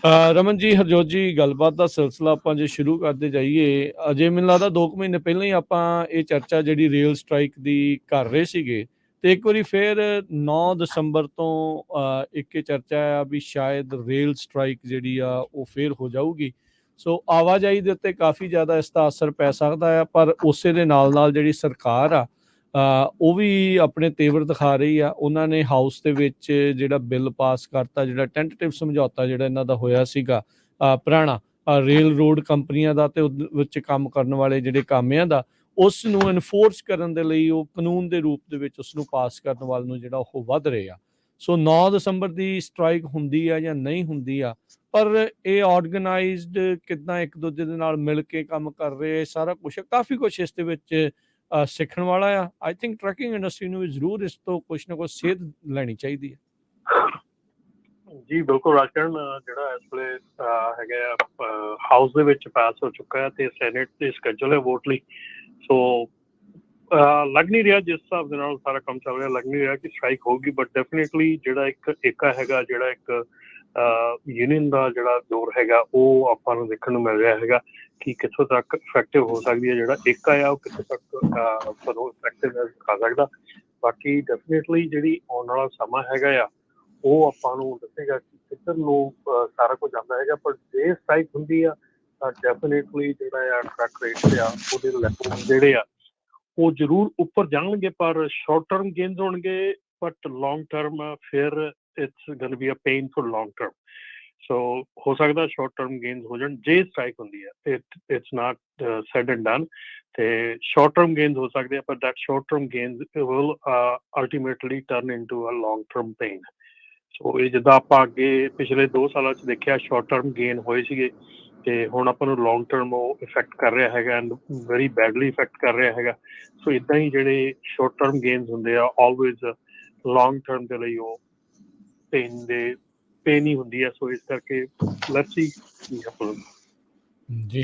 ਰਮਨ ਜੀ, ਹਰਜੋਤ ਜੀ, ਗੱਲਬਾਤ ਦਾ ਸਿਲਸਿਲਾ ਆਪਾਂ ਜੇ ਸ਼ੁਰੂ ਕਰਦੇ ਜਾਈਏ, ਅਜੇ ਮੈਨੂੰ ਲੱਗਦਾ 2 ਕੁ ਮਹੀਨੇ ਪਹਿਲਾਂ ਹੀ ਆਪਾਂ ਇਹ ਚਰਚਾ ਜਿਹੜੀ ਰੇਲ ਸਟ੍ਰਾਈਕ ਦੀ ਕਰ ਰਹੇ ਸੀਗੇ, ਤੇ ਇੱਕ ਵਾਰੀ ਫਿਰ 9 ਦਸੰਬਰ ਤੋਂ ਇੱਕ ਇਹ ਚਰਚਾ ਆ ਵੀ ਸ਼ਾਇਦ ਰੇਲ ਸਟ੍ਰਾਈਕ ਜਿਹੜੀ ਆ ਉਹ ਫਿਰ ਹੋ ਜਾਊਗੀ। ਸੋ ਆਵਾਜਾਈ ਦੇ ਉੱਤੇ ਕਾਫੀ ਜ਼ਿਆਦਾ ਇਸ ਦਾ ਅਸਰ ਪੈ ਸਕਦਾ ਆ, ਪਰ ਉਸੇ ਦੇ ਨਾਲ ਨਾਲ ਜਿਹੜੀ ਸਰਕਾਰ ਆ ਉਹ ਵੀ ਆਪਣੇ ਤੇਵਰ ਦਿਖਾ ਰਹੀ ਆ। ਉਹਨਾਂ ਨੇ ਹਾਊਸ ਦੇ ਵਿੱਚ ਜਿਹੜਾ ਬਿੱਲ ਪਾਸ ਕਰਤਾ, ਜਿਹੜਾ ਟੈਂਟੇਟਿਵ ਸਮਝੌਤਾ ਜਿਹੜਾ ਇਹਨਾਂ ਦਾ ਹੋਇਆ ਸੀਗਾ ਪੁਰਾਣਾ ਰੇਲ ਰੋਡ ਕੰਪਨੀਆਂ ਦਾ ਤੇ ਉਹਦੇ ਵਿੱਚ ਕੰਮ ਕਰਨ ਵਾਲੇ ਜਿਹੜੇ ਕਾਮਿਆਂ ਦਾ, ਉਸ ਨੂੰ ਇਨਫੋਰਸ ਕਰਨ ਦੇ ਲਈ ਉਹ ਕਾਨੂੰਨ ਦੇ ਰੂਪ ਦੇ ਵਿੱਚ ਉਸ ਨੂੰ ਪਾਸ ਕਰਨ ਵੱਲ ਨੂੰ ਜਿਹੜਾ ਉਹ ਵੱਧ ਰਹੇ ਆ। ਸੋ 9 ਦਸੰਬਰ ਦੀ ਸਟ੍ਰਾਈਕ ਹੁੰਦੀ ਆ ਜਾਂ ਨਹੀਂ ਹੁੰਦੀ ਆ, ਪਰ ਇਹ ਆਰਗੇਨਾਈਜ਼ਡ ਕਿੱਦਾਂ ਇੱਕ ਦੂਜੇ ਦੇ ਨਾਲ ਮਿਲ ਕੇ ਕੰਮ ਕਰ ਰਹੇ, ਸਾਰਾ ਕੁਛ ਕਾਫੀ ਕੁਛ ਇਸ ਦੇ ਵਿੱਚ ਸਿੱਖਣ ਵਾਲਾ ਆ। ਆਈ ਥਿੰਕ ਟਰੱਕਿੰਗ ਇੰਡਸਟਰੀ ਨੂੰ ਵੀ ਜ਼ਰੂਰ ਇਸ ਤੋਂ ਕੁਛ ਨਾ ਕੁਛ ਸੇਧ ਲੈਣੀ ਚਾਹੀਦੀ ਹੈ। ਜੀ ਬਿਲਕੁਲ ਰਾਜਕਰਨ, ਜਿਹੜਾ ਇਸ ਵੇਲੇ ਹੈਗਾ ਹਾਊਸ ਦੇ ਵਿੱਚ ਪਾਸ ਹੋ ਚੁੱਕਾ ਹੈ ਤੇ ਸੈਨੇਟ ਤੇ ਸਕੈਜੂਲ ਹੈ ਵੋਟ ਲਈ। ਸੋ ਲੱਗ ਨਹੀਂ ਰਿਹਾ, ਜਿਸ ਹਿਸਾਬ ਦੇ ਨਾਲ ਸਾਰਾ ਕੰਮ ਚੱਲ ਰਿਹਾ, ਲੱਗ ਨਹੀਂ ਰਿਹਾ ਕਿ ਸਟ੍ਰਾਈਕ ਹੋਊਗੀ। ਬਟ ਡੈਫੀਨੇਟਲੀ ਜਿਹੜਾ ਇੱਕ ਏਕਾ ਹੈਗਾ, ਜਿਹੜਾ ਇੱਕ ਯੂਨੀਅਨ ਦਾ ਜਿਹੜਾ ਜ਼ੋਰ ਹੈਗਾ, ਉਹ ਆਪਾਂ ਨੂੰ ਦੇਖਣ ਨੂੰ ਮਿਲ ਰਿਹਾ ਹੈਗਾ ਕਿ ਕਿੱਥੋਂ ਤੱਕ ਇਫੈਕਟਿਵ ਹੋ ਸਕਦੀ ਹੈ। ਜਿਹੜਾ ਏਕਾ ਆ ਉਹ ਕਿੱਥੋਂ ਤੱਕ ਤੁਹਾਨੂੰ ਇਫੈਕਟਿਵ ਦਿਖਾ ਸਕਦਾ। ਬਾਕੀ ਡੈਫੀਨੇਟਲੀ ਜਿਹੜੀ ਆਉਣ ਵਾਲਾ ਸਮਾਂ ਹੈਗਾ ਆ ਉਹ ਆਪਾਂ ਨੂੰ ਦੱਸੇਗਾ ਕਿ ਕਿੱਧਰ ਨੂੰ ਸਾਰਾ ਕੁਝ ਆਉਂਦਾ ਹੈਗਾ। ਪਰ ਜੇ ਸਟ੍ਰਾਈਕ ਹੁੰਦੀ ਆ ਤਾਂ ਡੈਫੀਨੇਟਲੀ ਜਿਹੜਾ ਆ ਟਰੱਕ ਰੇਟ ਆ ਉਹਦੇ ਲੈਵਲ ਜਿਹੜੇ ਆ ਉਹ ਜ਼ਰੂਰ ਉੱਪਰ ਜਾਣਗੇ, ਪਰ ਸ਼ਾਰਟ ਟਰਮ ਗੇਨਸ ਹੋਣਗੇ। ਬਟ ਲੌਂਗ ਟਰਮ ਫਿਰ it's going be a pain for long term. So ਹੋ ਸਕਦਾ ਸ਼ਾਰਟ ਟਰਮ ਗੇਨਸ ਹੋ ਜਾਣ ਜੇ ਸਟ੍ਰਾਈਕ ਹੁੰਦੀ ਹੈ। It's not said and done, ਤੇ ਸ਼ਾਰਟ ਟਰਮ ਗੇਨਸ ਹੋ ਸਕਦੇ ਆ, ਪਰ that short term gains will ultimately turn into a long term pain. So ਇਹ ਜਿੱਦਾਂ ਆਪਾਂ ਅੱਗੇ ਪਿਛਲੇ 2 ਸਾਲਾਂ 'ਚ ਦੇਖਿਆ, ਸ਼ਾਰਟ ਟਰਮ ਗੇਨ ਹੋਏ ਸੀਗੇ ਤੇ ਹੁਣ ਆਪਾਂ ਨੂੰ ਲੌਂਗ ਟਰਮ ਉਹ ਇਫੈਕਟ ਕਰ ਰਿਹਾ ਹੈਗਾ, ਐਂਡ ਵੈਰੀ ਬੈਡਲੀ ਇਫੈਕਟ ਕਰ ਰਿਹਾ ਹੈਗਾ। ਸੋ ਇੱਦਾਂ ਹੀ ਜਿਹੜੇ ਸ਼ਾਰਟ ਟਰਮ ਗੇਨਸ ਹੁੰਦੇ ਆ ਆਲਵੇਜ਼ ਲੌਂਗ ਟਰਮ ਦੇ ਲਈ ਉਹ ਪੇਨ ਹੀ ਹੁੰਦੀ ਹੈ। ਸੋ ਇਸ ਕਰਕੇ ਲੈਟਸ ਸੀ ਕੀ ਹੈਪਨਸ ਜੀ।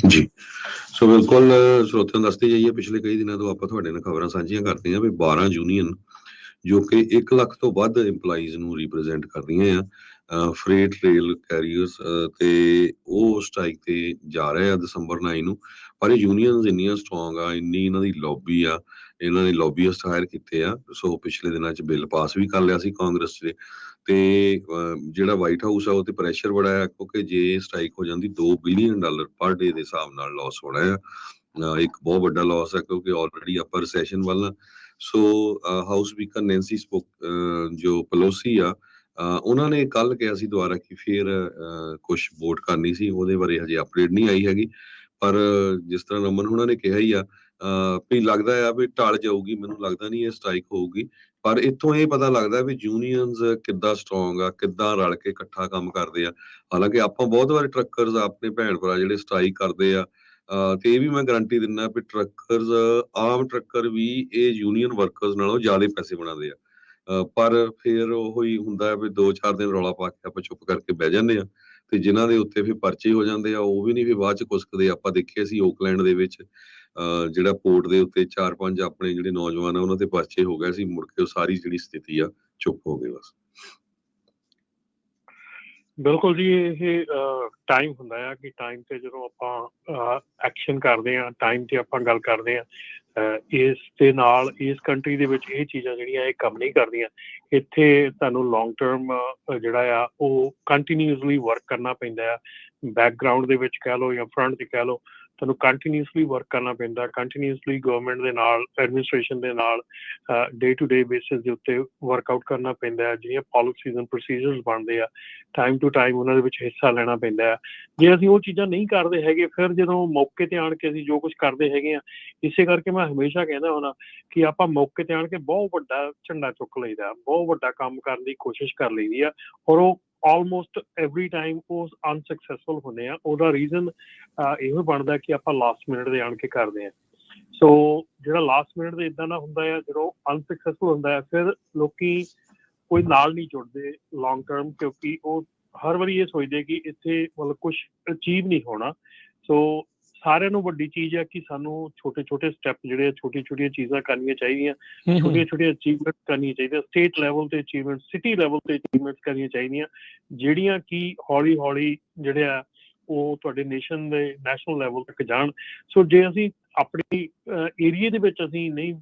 ਸੋ ਬਿਲਕੁਲ ਸਰੋਤਿਆਂ ਨੂੰ ਦੱਸਦੇ ਜਾਈਏ, ਪਿਛਲੇ ਕਈ ਦਿਨਾਂ ਤੋਂ ਆਪਾਂ ਤੁਹਾਡੇ ਨਾਲ ਖਬਰਾਂ ਸਾਂਝੀਆਂ ਕਰਦੇ ਹਾਂ ਵੀ 12 ਯੂਨੀਅਨ ਜੋ ਕਿ 1 ਲੱਖ ਤੋਂ ਵੱਧ ਇੰਪਲਾਈਜ਼ ਨੂੰ ਰਿਪਰੈਜ਼ੈਂਟ ਕਰਦੀਆਂ ਆ ਫਰੇਟ ਰੇਲ ਕੈਰੀਅਰਸ, ਤੇ ਉਹ ਸਟ੍ਰਾਈਕ ਤੇ ਜਾ ਰਹੇ ਆ ਦਸੰਬਰ 9 ਨੂੰ। ਪਰ ਇਹ ਯੂਨੀਅਨਸ ਇੰਨੀਆਂ ਸਟਰੋਂਗ ਆ, ਇੰਨੀ ਇਹਨਾਂ ਦੀ ਲੌਬੀ ਆ, ਇਹਨਾਂ ਨੇ ਲੌਬੀਇਸਟ ਹਾਇਰ ਕੀਤੇ ਆ। ਸੋ ਪਿਛਲੇ ਦਿਨਾਂ 'ਚ ਬਿੱਲ ਪਾਸ ਵੀ ਕਰ ਲਿਆ ਸੀ ਕਾਂਗਰਸ 'ਚ, ਤੇ ਜਿਹੜਾ ਵਾਈਟ ਹਾਊਸ ਆ ਉਹ ਤੇ ਪ੍ਰੈਸ਼ਰ ਬੜਾ ਆ, ਕਿਉਂਕਿ ਜੇ ਸਟ੍ਰਾਈਕ ਹੋ ਜਾਂਦੀ $2 ਬਿਲੀਅਨ ਪਰ ਡੇ ਦੇ ਹਿਸਾਬ ਨਾਲ ਲਾਸ ਹੋਣਾ ਆ। ਇੱਕ ਬਹੁਤ ਵੱਡਾ ਲਾਸ ਹੈ, ਕਿਉਂਕਿ ਆਲਰੇਡੀ ਆਪਾਂ ਰਿਸੈਸ਼ਨ ਵੱਲ ਆ। ਸੋ ਹਾਊਸ ਸਪੀਕਰ ਨੈਂਸੀ ਜੋ ਪਲੋਸੀ ਆ, ਉਹਨਾਂ ਨੇ ਕੱਲ ਕਿਹਾ ਸੀ ਦੁਬਾਰਾ ਕਿ ਫਿਰ ਕੁਛ ਵੋਟ ਕਰਨੀ ਸੀ, ਉਹਦੇ ਬਾਰੇ ਹਜੇ ਅਪਡੇਟ ਨਹੀਂ ਆਈ ਹੈਗੀ। ਪਰ ਜਿਸ ਤਰ੍ਹਾਂ ਰਮਨ ਉਹਨਾਂ ਨੇ ਕਿਹਾ ਹੀ ਆ ਵੀ ਲੱਗਦਾ ਆ ਵੀ ਟਲ ਜਾਊਗੀ, ਮੈਨੂੰ ਲੱਗਦਾ ਨਹੀਂ ਇਹ ਸਟ੍ਰਾਈਕ ਹੋਊਗੀ। ਪਰ ਇੱਥੋਂ ਇਹ ਪਤਾ ਲੱਗਦਾ ਵੀ ਯੂਨੀਅਨਸ ਕਿੱਦਾਂ ਸਟਰੋਂਗ ਆ, ਕਿੱਦਾਂ ਰਲ ਕੇ ਇਕੱਠਾ ਕੰਮ ਕਰਦੇ ਆ। ਹਾਲਾਂਕਿ ਆਪਾਂ ਬਹੁਤ ਵਾਰ ਟਰੱਕਰਸ ਆਪਣੇ ਭੈਣ ਭਰਾ ਜਿਹੜੇ ਸਟ੍ਰਾਈਕ ਕਰਦੇ ਆ, ਤੇ ਇਹ ਵੀ ਮੈਂ ਗਰੰਟੀ ਦਿੰਦਾ ਵੀ ਟਰੱਕਰਸ, ਆਮ ਟਰੱਕਰ ਵੀ ਇਹ ਯੂਨੀਅਨ ਵਰਕਰਸ ਨਾਲੋਂ ਜ਼ਿਆਦਾ ਪੈਸੇ ਬਣਾਉਂਦੇ ਆ। ਪਰ ਫਿਰ ਉਹੀ ਹੁੰਦਾ ਵੀ 2-4 ਦਿਨ ਰੌਲਾ ਪਾ ਕੇ ਆਪਾਂ ਚੁੱਪ ਕਰਕੇ ਬਹਿ ਜਾਂਦੇ ਆ, ਤੇ ਜਿਨ੍ਹਾਂ ਦੇ ਉੱਤੇ ਫਿਰ ਪਰਚੇ ਹੋ ਜਾਂਦੇ ਆ ਉਹ ਵੀ ਨਹੀਂ ਫਿਰ ਬਾਅਦ ਚ ਕੁਸਕਦੇ। ਆਪਾਂ ਦੇਖਿਆ ਸੀ ਓਕਲੈਂਡ ਦੇ ਵਿੱਚ ਜਿਹੜਾ ਪੋਰਟ ਦੇ ਉੱਤੇ 4-5 ਆਪਣੇ ਜਿਹੜੇ ਨੌਜਵਾਨ ਆ ਉਹਨਾਂ ਤੇ ਪਰਚੇ ਹੋ ਗਏ ਸੀ, ਮੁੜ ਕੇ ਉਹ ਸਾਰੀ ਜਿਹੜੀ ਸਥਿਤੀ ਆ ਚੁੱਪ ਹੋ ਗਈ ਬਸ। ਬਿਲਕੁਲ ਜੀ, ਇਹ ਟਾਈਮ ਹੁੰਦਾ ਆ ਕਿ ਟਾਈਮ ਤੇ ਜਦੋਂ ਆਪਾਂ ਐਕਸ਼ਨ ਕਰਦੇ ਹਾਂ, ਟਾਈਮ ਤੇ ਆਪਾਂ ਗੱਲ ਕਰਦੇ ਹਾਂ, ਇਸ ਦੇ ਨਾਲ ਇਸ ਕੰਟਰੀ ਦੇ ਵਿੱਚ ਇਹ ਚੀਜ਼ਾਂ ਜਿਹੜੀਆਂ ਇਹ ਕੰਮ ਨਹੀਂ ਕਰਦੀਆਂ। ਇੱਥੇ ਤੁਹਾਨੂੰ ਲੌਂਗ ਟਰਮ ਜਿਹੜਾ ਆ ਉਹ ਕੰਟੀਨਿਊਸਲੀ ਵਰਕ ਕਰਨਾ ਪੈਂਦਾ ਆ। ਬੈਕਗਰਾਊਂਡ ਦੇ ਵਿੱਚ ਕਹਿ ਲਓ ਜਾਂ ਫਰੰਟ 'ਤੇ ਕਹਿ ਲਓ, ਤੁਹਾਨੂੰ ਕੰਟੀਨਿਊਸਲੀ ਵਰਕ ਕਰਨਾ ਪੈਂਦਾ, ਕੰਟੀਨਿਊਸਲੀ ਗਵਰਨਮੈਂਟ ਦੇ ਨਾਲ, ਐਡਮਿਨਿਸਟ੍ਰੇਸ਼ਨ ਦੇ ਨਾਲ ਡੇ ਟੂ ਡੇ ਬੇਸਿਸ ਦੇ ਉੱਤੇ ਵਰਕਆਊਟ ਕਰਨਾ ਪੈਂਦਾ ਹੈ। ਜਿਹੜੀਆਂ ਪਾਲਿਸੀਜ਼ ਐਂਡ ਪ੍ਰੋਸੀਜਰਸ ਬਣਦੇ ਆ, ਟਾਈਮ ਟੂ ਟਾਈਮ ਉਹਨਾਂ ਦੇ ਵਿੱਚ ਹਿੱਸਾ ਲੈਣਾ ਪੈਂਦਾ ਹੈ। ਜੇ ਅਸੀਂ ਉਹ ਚੀਜ਼ਾਂ ਨਹੀਂ ਕਰਦੇ ਹੈਗੇ, ਫਿਰ ਜਦੋਂ ਮੌਕੇ 'ਤੇ ਆਣ ਕੇ ਅਸੀਂ ਜੋ ਕੁਛ ਕਰਦੇ ਹੈਗੇ ਹਾਂ, ਇਸੇ ਕਰਕੇ ਮੈਂ ਹਮੇਸ਼ਾ ਕਹਿੰਦਾ ਹੁੰਦਾ ਕਿ ਆਪਾਂ ਮੌਕੇ 'ਤੇ ਆਣ ਕੇ ਬਹੁਤ ਵੱਡਾ ਝੰਡਾ ਚੁੱਕ ਲਈਦਾ, ਬਹੁਤ ਵੱਡਾ ਕੰਮ ਕਰਨ ਦੀ ਕੋਸ਼ਿਸ਼ ਕਰ ਲਈਦੀ ਆ, ਔਰ ਉਹ ਆਲਮੋਸਟ ਐਵਰੀ ਟਾਈਮ ਉਹ ਅਨਸਕਸੈਸਫੁਲ ਹੁੰਦੇ ਆ। ਉਹਦਾ ਰੀਜ਼ਨ ਇਹੋ ਬਣਦਾ ਕਿ ਆਪਾਂ ਲਾਸਟ ਮਿੰਟ ਦੇ ਆਣ ਕੇ ਕਰਦੇ ਹਾਂ। ਸੋ ਜਿਹੜਾ ਲਾਸਟ ਮਿੰਟ ਦੇ ਇੱਦਾਂ ਦਾ ਹੁੰਦਾ ਆ, ਜਦੋਂ ਅਨਸਕਸੈਸਫੁਲ ਹੁੰਦਾ ਹੈ, ਫਿਰ ਲੋਕੀ ਕੋਈ ਨਾਲ ਨਹੀਂ ਜੁੜਦੇ ਲੌਂਗ ਟਰਮ, ਕਿਉਂਕਿ ਉਹ ਹਰ ਵਾਰੀ ਇਹ ਸੋਚਦੇ ਕਿ ਇੱਥੇ ਮਤਲਬ ਕੁਛ ਅਚੀਵ ਨਹੀਂ ਹੋਣਾ। ਸੋ ਸਾਰਿਆਂ ਨੂੰ ਵੱਡੀ ਚੀਜ਼ ਹੈ ਕਿ ਸਾਨੂੰ ਛੋਟੇ ਸਟੈਪ ਜਿਹੜੇ ਆ, ਛੋਟੀਆਂ ਚੀਜ਼ਾਂ ਕਰਨੀਆਂ ਚਾਹੀਦੀਆਂ, ਛੋਟੀਆਂ ਅਚੀਵਮੈਂਟ ਕਰਨੀਆਂ ਚਾਹੀਦੀਆਂ, ਸਟੇਟ ਲੈਵਲ ਤੇ ਅਚੀਵਮੈਂਟ, ਸਿਟੀ ਲੈਵਲ ਤੇ ਅਚੀਵਮੈਂਟ ਕਰਨੀਆਂ ਚਾਹੀਦੀਆਂ, ਜਿਹੜੀਆਂ ਕਿ ਹੌਲੀ ਜਿਹੜੇ ਆ ਉਹ ਤੁਹਾਡੇ ਨੈਸ਼ਨਲ ਲੈਵਲ ਤੱਕ ਜਾਣ। ਸੋ ਜੇ ਅਸੀਂ ਆਪਣੀ ਏਰੀਏ ਦੇ ਵਿੱਚ ਅਸੀਂ ਨਹੀਂ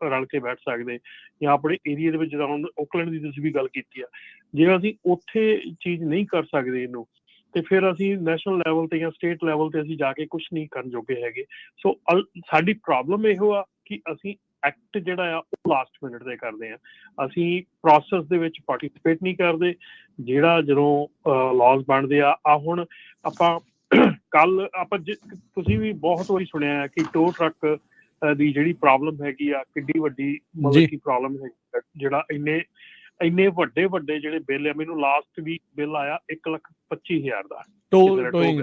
ਰਲ ਕੇ ਬੈਠ ਸਕਦੇ, ਜਾਂ ਆਪਣੇ ਏਰੀਏ ਦੇ ਵਿੱਚ ਜਿੱਦਾਂ ਹੁਣ ਓਕਲੈਂਡ ਦੀ ਤੁਸੀਂ ਵੀ ਗੱਲ ਕੀਤੀ ਆ, ਜੇ ਅਸੀਂ ਉੱਥੇ ਚੀਜ਼ ਨਹੀਂ ਕਰ ਸਕਦੇ ਇਹਨੂੰ, ਤੇ ਫਿਰ ਅਸੀਂ ਨੈਸ਼ਨਲ ਲੈਵਲ ਤੇ ਜਾਂ ਸਟੇਟ ਲੈਵਲ ਤੇ ਅਸੀਂ ਜਾ ਕੇ ਕੁਛ ਨਹੀਂ ਕਰਨ ਜੋਗੇ ਹੈਗੇ। ਸੋ ਸਾਡੀ ਪ੍ਰੋਬਲਮ ਇਹੋ ਆ ਕਿ ਅਸੀਂ ਐਕਟ ਜਿਹੜਾ ਆ ਉਹ ਲਾਸਟ ਮਿੰਟ ਤੇ ਕਰਦੇ ਆ, ਅਸੀਂ ਪ੍ਰੋਸੈਸ ਦੇ ਵਿੱਚ ਪਾਰਟੀਸਪੇਟ ਨਹੀਂ ਕਰਦੇ। ਜਿਹੜਾ ਜਦੋਂ ਲਾਜ਼ ਬਣਦੇ ਆ ਹੁਣ ਆਪਾਂ ਕੱਲ ਆਪਾਂ ਤੁਸੀਂ ਵੀ ਬਹੁਤ ਵਾਰੀ ਸੁਣਿਆ ਕਿ ਟੋ ਟਰੱਕ ਦੀ ਜਿਹੜੀ ਪ੍ਰੋਬਲਮ ਹੈਗੀ ਆ, ਕਿੱਡੀ ਵੱਡੀ ਮਤਲਬ ਕਿ ਪ੍ਰੋਬਲਮ ਹੈਗੀ, ਜਿਹੜਾ ਇੰਨੇ ਵੱਡੇ ਜਿਹੜੇ ਬਿੱਲ ਆ। ਮੈਨੂੰ ਲਾਸਟ ਵੀਕ ਬਿੱਲ ਆਇਆ 1,25,000 ਦਾ ਟੋਇੰਗ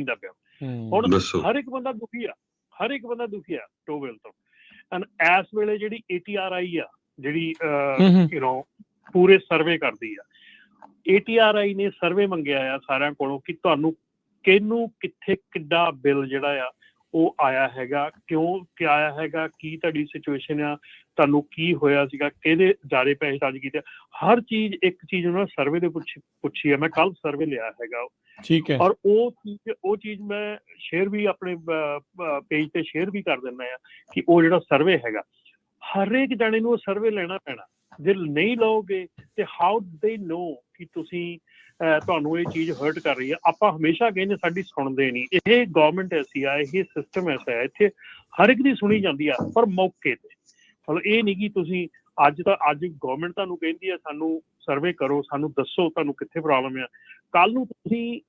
ਦਾ ਬਿੱਲ। ਹੁਣ ਹਰ ਇੱਕ ਬੰਦਾ ਦੁਖੀ ਆ ਟੋ ਬਿੱਲ ਤੋਂ। ਐਂਡ ਇਸ ਵੇਲੇ ਜਿਹੜੀ ATRI ਆ, ਜਿਹੜੀ ਪੂਰੇ ਸਰਵੇ ਕਰਦੀ ਆ, ATRI ਨੇ ਸਰਵੇ ਮੰਗਿਆ ਆ ਸਾਰਿਆਂ ਕੋਲੋਂ ਕਿ ਤੁਹਾਨੂੰ ਕਿਹਨੂੰ ਕਿੱਥੇ ਕਿੱਡਾ ਬਿੱਲ ਜਿਹੜਾ ਆ ਉਹ ਆਇਆ ਹੈਗਾ, ਕਿਉਂ ਆਇਆ ਹੈਗਾ, ਕੀ ਤੁਹਾਡੀ ਸਿਚੁਏਸ਼ਨ ਆ, ਤੁਹਾਨੂੰ ਕੀ ਹੋਇਆ ਸੀਗਾ, ਕਿਹਦੇ ਜ਼ਿਆਦਾ ਪੈਸੇ ਚਾਰਜ ਕੀਤੇ। ਹਰ ਚੀਜ਼ ਇੱਕ ਚੀਜ਼ ਉਹਨਾਂ ਨੇ ਸਰਵੇ ਦੇ ਪੁੱਛੀ ਆ। ਮੈਂ ਕੱਲ ਸਰਵੇ ਲਿਆ ਹੈਗਾ, ਠੀਕ ਹੈ, ਔਰ ਉਹ ਚੀਜ਼ ਮੈਂ ਸ਼ੇਅਰ ਵੀ ਆਪਣੇ ਪੇਜ ਤੇ ਸ਼ੇਅਰ ਵੀ ਕਰ ਦਿੰਦਾ ਆ ਕਿ ਉਹ ਜਿਹੜਾ ਸਰਵੇ ਹੈਗਾ, ਹਰੇਕ ਜਾਣੇ ਨੂੰ ਉਹ ਸਰਵੇ ਲੈਣਾ ਪੈਣਾ। ਜੇ ਨਹੀਂ ਲਓਗੇ ਤੇ ਹਾਊ ਦੇ ਨੋ ਕਿ ਤੁਸੀਂ ਤੁਹਾਨੂੰ ਇਹ ਚੀਜ਼ ਹਰਟ ਕਰ ਰਹੀ ਹੈ। ਆਪਾਂ ਹਮੇਸ਼ਾ ਕਹਿੰਦੇ ਸਾਡੀ ਸੁਣਦੇ ਨਹੀਂ। ਇਹ ਗਵਰਨਮੈਂਟ ਐਸੀ ਆ, ਇਹ ਸਿਸਟਮ ਐਸਾ ਹੈ, ਇੱਥੇ ਹਰ ਇੱਕ ਦੀ ਸੁਣੀ ਜਾਂਦੀ ਆ, ਪਰ ਮੌਕੇ ਤੇ। ਮਤਲਬ ਇਹ ਨਹੀਂ ਕਿ ਤੁਸੀਂ ਅੱਜ ਗਵਰਨਮੈਂਟ ਤੁਹਾਨੂੰ ਕਹਿੰਦੀ ਆ ਸਾਨੂੰ ਸਰਵੇ ਕਰੋ, ਸਾਨੂੰ ਦੱਸੋ ਤੁਹਾਨੂੰ ਕਿੱਥੇ ਪ੍ਰੋਬਲਮ ਆ। ਕੱਲ ਨੂੰ ਤੁਸੀਂ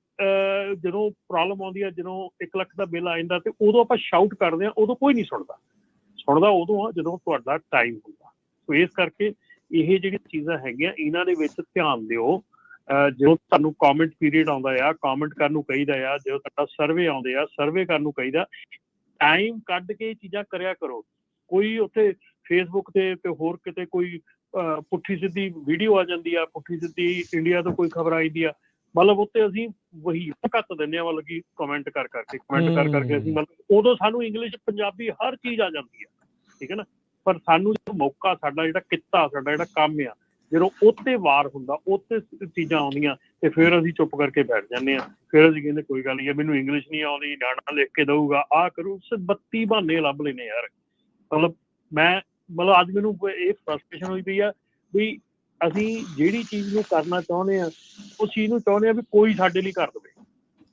ਜਦੋਂ ਪ੍ਰੋਬਲਮ ਆਉਂਦੀ ਆ, ਜਦੋਂ 1 ਲੱਖ ਦਾ ਬਿੱਲ ਆ ਜਾਂਦਾ, ਤੇ ਉਦੋਂ ਆਪਾਂ ਸ਼ਾਊਟ ਕਰਦੇ ਆ, ਉਦੋਂ ਕੋਈ ਨਹੀਂ ਸੁਣਦਾ ਉਦੋਂ ਆ ਜਦੋਂ ਤੁਹਾਡਾ ਟਾਈਮ ਹੁੰਦਾ। ਸੋ ਇਸ ਕਰਕੇ ਇਹ ਜਿਹੜੀ ਚੀਜ਼ਾਂ ਹੈਗੀਆਂ, ਇਹਨਾਂ ਦੇ ਵਿੱਚ ਧਿਆਨ ਦਿਓ। ਜਦੋਂ ਤੁਹਾਨੂੰ ਕਾਮੈਂਟ ਪੀਰੀਅਡ ਆਉਂਦਾ ਆ, ਕਾਮੈਂਟ ਕਰਨ ਨੂੰ ਕਹੀਦਾ ਆ। ਜਦੋਂ ਤੁਹਾਡਾ ਸਰਵੇ ਆਉਂਦੇ ਆ, ਸਰਵੇ ਕਰਨ ਨੂੰ ਕਹੀਦਾ। ਟਾਈਮ ਕੱਢ ਕੇ ਚੀਜ਼ਾਂ ਕਰਿਆ ਕਰੋ। ਕੋਈ ਉੱਥੇ ਫੇਸਬੁੱਕ ਤੇ ਹੋਰ ਕਿਤੇ ਕੋਈ ਪੁੱਠੀ ਸਿੱਧੀ ਵੀਡੀਓ ਆ ਜਾਂਦੀ ਆ, ਪੁੱਠੀ ਸਿੱਧੀ ਇੰਡੀਆ ਤੋਂ ਕੋਈ ਖਬਰ ਆਈ ਦੀ ਆ, ਮਤਲਬ ਉੱਤੇ ਅਸੀਂ ਵਹੀ ਘੱਟ ਦਿੰਦੇ ਹਾਂ, ਮਤਲਬ ਕਿ ਕਮੈਂਟ ਕਰ ਕਰਕੇ ਅਸੀਂ ਮਤਲਬ ਉਦੋਂ ਸਾਨੂੰ ਇੰਗਲਿਸ਼ ਪੰਜਾਬੀ ਹਰ ਚੀਜ਼ ਆ ਜਾਂਦੀ ਆ, ਠੀਕ ਹੈ ਨਾ। ਪਰ ਸਾਨੂੰ ਮੌਕਾ, ਸਾਡਾ ਜਿਹੜਾ ਕਿੱਤਾ, ਸਾਡਾ ਜਿਹੜਾ ਕੰਮ ਆ, ਜਦੋਂ ਉੱਤੇ ਵਾਰ ਹੁੰਦਾ, ਉੱਤੇ ਚੀਜ਼ਾਂ ਆਉਂਦੀਆਂ, ਤੇ ਫਿਰ ਅਸੀਂ ਚੁੱਪ ਕਰਕੇ ਬੈਠ ਜਾਂਦੇ ਹਾਂ। ਫਿਰ ਅਸੀਂ ਕਹਿੰਦੇ ਕੋਈ ਗੱਲ ਨਹੀਂ, ਮੈਨੂੰ ਇੰਗਲਿਸ਼ ਨਹੀਂ ਆਉਂਦੀ, ਗਾਣਾ ਲਿਖ ਕੇ ਦਊਗਾ, ਆਹ ਕਰੂ। 32 ਬਹਾਨੇ ਲੱਭ ਲੈਨੇ ਯਾਰ। ਮਤਲਬ ਅੱਜ ਮੈਨੂੰ ਇਹ ਫਰਸਟ੍ਰੇਸ਼ਨ ਹੋਈ ਪਈ ਆ ਵੀ ਅਸੀਂ ਜਿਹੜੀ ਚੀਜ਼ ਨੂੰ ਕਰਨਾ ਚਾਹੁੰਦੇ ਆ, ਉਸ ਚੀਜ਼ ਨੂੰ ਚਾਹੁੰਦੇ ਆ ਵੀ ਕੋਈ ਸਾਡੇ ਲਈ ਕਰ ਦੇਵੇ,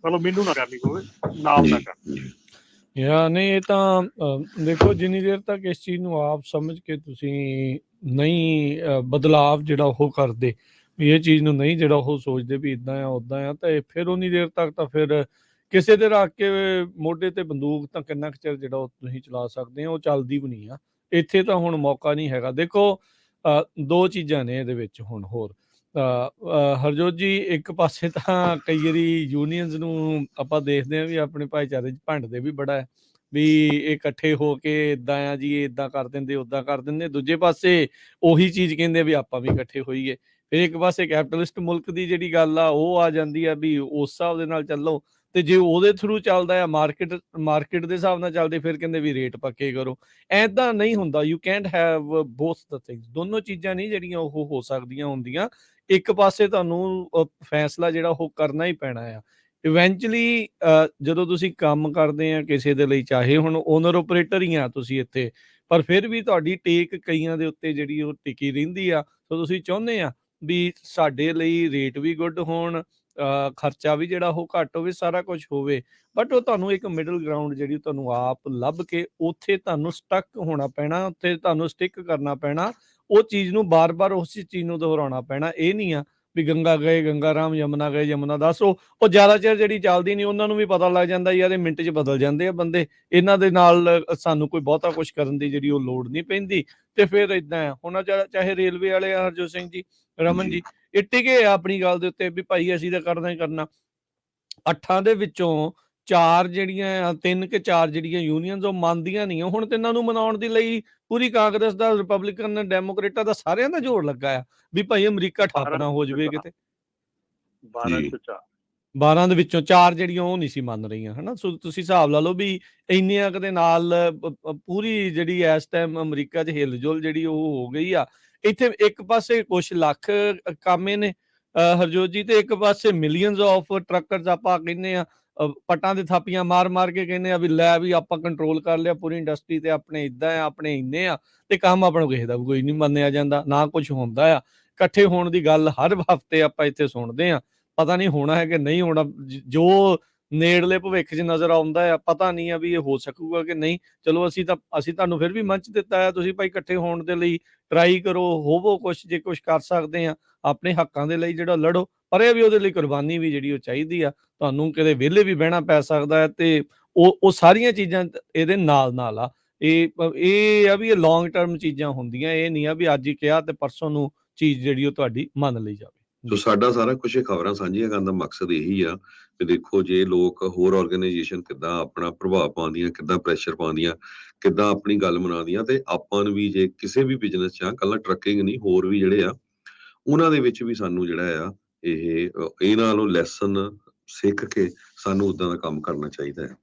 ਮਤਲਬ ਮੈਨੂੰ ਨਾ ਕਰਨੀ ਪਵੇ, ਨਾਲ ਨਾ ਕਰ। ਨਹੀਂ, ਇਹ ਤਾਂ ਦੇਖੋ, ਜਿੰਨੀ ਦੇਰ ਤੱਕ ਇਸ ਚੀਜ਼ ਨੂੰ ਆਪ ਸਮਝ ਕੇ ਤੁਸੀਂ ਨਹੀਂ ਬਦਲਾਵ ਜਿਹੜਾ ਉਹ ਕਰਦੇ, ਵੀ ਇਹ ਚੀਜ਼ ਨੂੰ ਨਹੀਂ ਜਿਹੜਾ ਉਹ ਸੋਚਦੇ ਵੀ ਇੱਦਾਂ ਆ ਉੱਦਾਂ ਆ, ਤਾਂ ਫਿਰ ਉਨੀ ਦੇਰ ਤੱਕ ਤਾਂ ਫਿਰ ਕਿਸੇ ਦੇ ਰੱਖ ਕੇ ਮੋਢੇ ਤੇ ਬੰਦੂਕ ਤਾਂ ਕਿੰਨਾ ਕੁ ਚਿਰ ਜਿਹੜਾ ਉਹ ਤੁਸੀਂ ਚਲਾ ਸਕਦੇ ਹੋ, ਉਹ ਚੱਲਦੀ ਵੀ ਨਹੀਂ ਆ। ਇੱਥੇ ਤਾਂ ਹੁਣ ਮੌਕਾ ਨਹੀਂ ਹੈਗਾ। ਦੇਖੋ, ਦੋ ਚੀਜ਼ਾਂ ਨੇ ਇਹਦੇ ਵਿੱਚ ਹੁਣ ਹੋਰ। ਹਰਜੋਤ ਜੀ, ਇੱਕ ਪਾਸੇ ਤਾਂ ਕਈ ਵਾਰੀ ਯੂਨੀਅਨਸ ਨੂੰ ਆਪਾਂ ਦੇਖਦੇ ਹਾਂ ਵੀ ਆਪਣੇ ਭਾਈਚਾਰੇ 'ਚ ਭੰਡਦੇ ਵੀ ਬੜਾ ਹੈ, ਵੀ ਇਹ ਇਕੱਠੇ ਹੋ ਕੇ ਇੱਦਾਂ ਆ ਜੀ, ਇੱਦਾਂ ਕਰ ਦਿੰਦੇ, ਉੱਦਾਂ ਕਰ ਦਿੰਦੇ। ਦੂਜੇ ਪਾਸੇ ਉਹੀ ਚੀਜ਼ ਕਹਿੰਦੇ ਵੀ ਆਪਾਂ ਵੀ ਇਕੱਠੇ ਹੋਈਏ। ਫਿਰ ਇੱਕ ਪਾਸੇ ਕੈਪੀਟਲਿਸਟ ਮੁਲਕ ਦੀ ਜਿਹੜੀ ਗੱਲ ਆ ਉਹ ਆ ਜਾਂਦੀ ਆ ਵੀ ਉਸ ਹਿਸਾਬ ਦੇ ਨਾਲ ਚੱਲੋ, ਤੇ ਜੇ ਉਹਦੇ ਥਰੂ ਚੱਲਦਾ ਆ, ਮਾਰਕੀਟ ਦੇ ਹਿਸਾਬ ਨਾਲ ਚੱਲਦੇ, ਫਿਰ ਕਹਿੰਦੇ ਵੀ ਰੇਟ ਪੱਕੇ ਕਰੋ। ਐਦਾਂ ਨਹੀਂ ਹੁੰਦਾ। You cantt have both the things. ਦੋਨੋਂ ਚੀਜ਼ਾਂ ਨਹੀਂ ਜਿਹੜੀਆਂ ਉਹ ਹੋ ਸਕਦੀਆਂ ਹੁੰਦੀਆਂ। ਇੱਕ ਪਾਸੇ ਤੁਹਾਨੂੰ ਫੈਸਲਾ ਜਿਹੜਾ ਉਹ ਕਰਨਾ ਹੀ ਪੈਣਾ ਆ। ਇਵੈਂਚੁਅਲੀ ਜਦੋਂ ਤੁਸੀਂ ਕੰਮ ਕਰਦੇ ਆ ਕਿਸੇ ਦੇ ਲਈ, ਚਾਹੇ ਹੁਣ ਓਨਰ ਓਪਰੇਟਰ ਹੀ ਆ ਤੁਸੀਂ ਇੱਥੇ, ਪਰ ਫਿਰ ਵੀ ਤੁਹਾਡੀ ਟੇਕ ਕਈਆਂ ਦੇ ਉੱਤੇ ਜਿਹੜੀ ਉਹ ਟਿਕੀ ਰਹਿੰਦੀ ਆ। ਸੋ ਤੁਸੀਂ ਚਾਹੁੰਦੇ ਆ ਵੀ ਸਾਡੇ ਲਈ ਰੇਟ ਵੀ ਗੁੱਡ ਹੋਣ, ਖਰਚਾ ਵੀ ਜਿਹੜਾ ਉਹ ਘੱਟ ਹੋਵੇ, ਸਾਰਾ ਕੁਝ ਹੋਵੇ। ਬਟ ਉਹ ਤੁਹਾਨੂੰ ਇੱਕ ਮਿਡਲ ਗਰਾਊਂਡ ਜਿਹੜੀ ਤੁਹਾਨੂੰ ਆਪ ਲੱਭ ਕੇ ਉੱਥੇ ਤੁਹਾਨੂੰ ਸਟਕ ਹੋਣਾ ਪੈਣਾ, ਉੱਥੇ ਤੁਹਾਨੂੰ ਸਟਿਕ ਕਰਨਾ ਪੈਣਾ। ਉਹ ਚੀਜ਼ ਨੂੰ ਬਾਰ-ਬਾਰ ਉਸੇ ਚੀਜ਼ ਨੂੰ ਦੁਹਰਾਉਣਾ ਪੈਣਾ। ਇਹ ਨਹੀਂ ਆ ਵੀ ਗੰਗਾ ਗਏ ਗੰਗਾ ਰਾਮ, ਯਮੁਨਾ ਗਏ ਯਮੁਨਾ ਦਾਸ। ਉਹ ਜ਼ਿਆਦਾ ਚਿਰ ਜਿਹੜੀ ਚੱਲਦੀ ਨਹੀਂ, ਉਹਨਾਂ ਨੂੰ ਵੀ ਪਤਾ ਲੱਗ ਜਾਂਦਾ ਯਾਰ ਇਹ ਮਿੰਟ 'ਚ ਬਦਲ ਜਾਂਦੇ ਆ ਬੰਦੇ, ਇਹਨਾਂ ਦੇ ਨਾਲ ਸਾਨੂੰ ਕੋਈ ਬਹੁਤਾ ਕੁਛ ਕਰਨ ਦੀ ਜਿਹੜੀ ਉਹ ਲੋੜ ਨਹੀਂ ਪੈਂਦੀ। ਤੇ ਫਿਰ ਇੱਦਾਂ ਆ ਹੁਣ, ਚਾਹੇ ਰੇਲਵੇ ਵਾਲੇ ਆ ਹਰਜੋਤ ਸਿੰਘ ਜੀ, ਰਮਨ ਜੀ, ਇਹ ਟਿਕੇ ਆ ਆਪਣੀ ਗੱਲ ਦੇ ਉੱਤੇ ਵੀ ਭਾਈ ਅਸੀਂ ਤਾਂ ਕਰਨਾ ਹੀ ਕਰਨਾ। 8 ਦੇ ਵਿੱਚੋਂ 4 ਜਿਹੜੀਆਂ ਆ, 3 ਕਿ 4 ਜਿਹੜੀਆਂ ਯੂਨੀਅਨਸ ਉਹ ਮੰਨਦੀਆਂ ਨਹੀਂ ਆ। ਹੁਣ ਤੇ ਇਹਨਾਂ ਨੂੰ ਮਨਾਉਣ ਦੇ ਲਈ ਪੂਰੀ ਕਾਂਗਰਸ ਦਾ, ਰਿਪਬਲਿਕਨ, ਡੈਮੋਕ੍ਰੇਟਾਂ ਦਾ, ਸਾਰਿਆਂ ਦਾ ਜ਼ੋਰ ਲੱਗਾ ਆ ਵੀ ਭਾਈ ਅਮਰੀਕਾ ਠੱਪ ਨਾ ਹੋ ਜਾਵੇ ਕਿਤੇ। 12 ਤੋਂ 4 12 ਦੇ ਵਿੱਚੋਂ 4 ਜਿਹੜੀਆਂ ਉਹ ਨਹੀਂ ਸੀ ਮੰਨ ਰਹੀਆਂ ਹਨਾ। ਸੋ ਤੁਸੀਂ ਹਿਸਾਬ ਲਾ ਲਓ ਵੀ ਇੰਨੀਆਂ ਕੁ ਦੇ ਨਾਲ ਪੂਰੀ ਜਿਹੜੀ ਇਸ ਟਾਈਮ ਅਮਰੀਕਾ 'ਚ ਹਿਲਜੁਲ ਜਿਹੜੀ ਉਹ ਹੋ ਗਈ ਆ। ਇੱਥੇ ਇੱਕ ਪਾਸੇ ਕੁਛ ਲੱਖ ਕਾਮੇ ਨੇ ਹਰਜੋਤ ਜੀ, ਤੇ ਇੱਕ ਪਾਸੇ ਮਿਲੀਅਨਸ ਆਫ ਟਰੱਕਰਸ ਆਪਾਂ ਕਹਿੰਦੇ ਆ ਪੱਟਾਂ ਦੇ ਥਾਪੀਆਂ ਮਾਰ ਕੇ ਕਹਿੰਦੇ ਆ ਵੀ ਲੈ ਵੀ ਆਪਾਂ ਕੰਟਰੋਲ ਕਰ ਲਿਆ ਪੂਰੀ ਇੰਡਸਟਰੀ ਤੇ ਆਪਣੇ ਇਦਾਂ ਆ ਆਪਣੇ ਇੰਨੇ ਆ, ਤੇ ਕੰਮ ਆਪਣਾ ਕਿਸੇ ਦਾ ਕੋਈ ਨਹੀਂ ਮੰਨਿਆ ਜਾਂਦਾ, ਨਾ ਕੁਝ ਹੁੰਦਾ ਆ। ਇਕੱਠੇ ਹੋਣ ਦੀ ਗੱਲ ਹਰ ਹਫ਼ਤੇ ਆਪਾਂ ਇੱਥੇ ਸੁਣਦੇ ਆ, ਪਤਾ ਨਹੀਂ ਹੋਣਾ ਹੈ ਕਿ ਨਹੀਂ ਹੋਣਾ। ਜੋ ਨੇੜਲੇ ਭਵਿੱਖ 'ਚ ਨਜ਼ਰ ਆਉਂਦਾ ਆ, ਪਤਾ ਨਹੀਂ ਆ ਵੀ ਇਹ ਹੋ ਸਕੂਗਾ ਕਿ ਨਹੀਂ। ਚਲੋ ਅਸੀਂ ਤੁਹਾਨੂੰ ਫਿਰ ਵੀ ਮੰਚ ਦਿੱਤਾ ਆ, ਤੁਸੀਂ ਭਾਈ ਇਕੱਠੇ ਹੋਣ ਦੇ ਲਈ ਟਰਾਈ ਕਰੋ, ਹੋਵੋ ਕੁਛ, ਜੇ ਕੁਛ ਕਰ ਸਕਦੇ ਆ ਆਪਣੇ ਹੱਕਾਂ ਦੇ ਲਈ ਜਿਹੜਾ ਲੜੋ, ਪਰ ਇਹ ਵੀ ਉਹਦੇ ਲਈ ਕੁਰਬਾਨੀ ਵੀ ਜਿਹੜੀ ਉਹ ਚਾਹੀਦੀ ਆ। ਤੁਹਾਨੂੰ ਕਿਤੇ ਵਿਹਲੇ ਵੀ ਬਹਿਣਾ ਪੈ ਸਕਦਾ ਹੈ, ਤੇ ਉਹ ਸਾਰੀਆਂ ਚੀਜ਼ਾਂ ਇਹਦੇ ਨਾਲ ਆ। ਇਹ ਆ ਵੀ ਇਹ ਲੌਂਗ ਟਰਮ ਚੀਜ਼ਾਂ ਹੁੰਦੀਆਂ, ਇਹ ਨਹੀਂ ਆ ਵੀ ਅੱਜ ਹੀ ਕਿਹਾ ਤੇ ਪਰਸੋਂ ਨੂੰ ਚੀਜ਼ ਜਿਹੜੀ ਉਹ ਤੁਹਾਡੀ ਮੰਨ ਲਈ ਜਾਵੇ। ਸੋ ਸਾਡਾ ਸਾਰਾ ਕੁਝ ਇਹ ਖਬਰਾਂ ਸਾਂਝੀਆਂ ਕਰਨ ਦਾ ਮਕਸਦ ਇਹੀ ਆ ਕਿ ਦੇਖੋ ਜੇ ਲੋਕ ਹੋਰ ਆਰਗੇਨਾਈਜੇਸ਼ਨ ਕਿੱਦਾਂ ਆਪਣਾ ਪ੍ਰਭਾਵ ਪਾਉਂਦੀਆਂ, ਕਿੱਦਾਂ ਪ੍ਰੈਸ਼ਰ ਪਾਉਂਦੀਆਂ, ਕਿੱਦਾਂ ਆਪਣੀ ਗੱਲ ਮਨਾਉਂਦੀਆਂ, ਤੇ ਆਪਾਂ ਨੂੰ ਵੀ ਜੇ ਕਿਸੇ ਵੀ ਬਿਜ਼ਨਸ 'ਚ ਕੱਲਾ ਟਰੱਕਿੰਗ ਨਹੀਂ ਹੋਰ ਵੀ ਜਿਹੜੇ ਆ ਉਹਨਾਂ ਦੇ ਵਿੱਚ ਵੀ ਸਾਨੂੰ ਜਿਹੜਾ ਆ ਇਹ ਇਹਨਾਂ ਨਾਲੋਂ ਲੈਸਨ ਸਿੱਖ ਕੇ ਸਾਨੂੰ ਉਦਾਂ ਦਾ ਕੰਮ ਕਰਨਾ ਚਾਹੀਦਾ ਹੈ।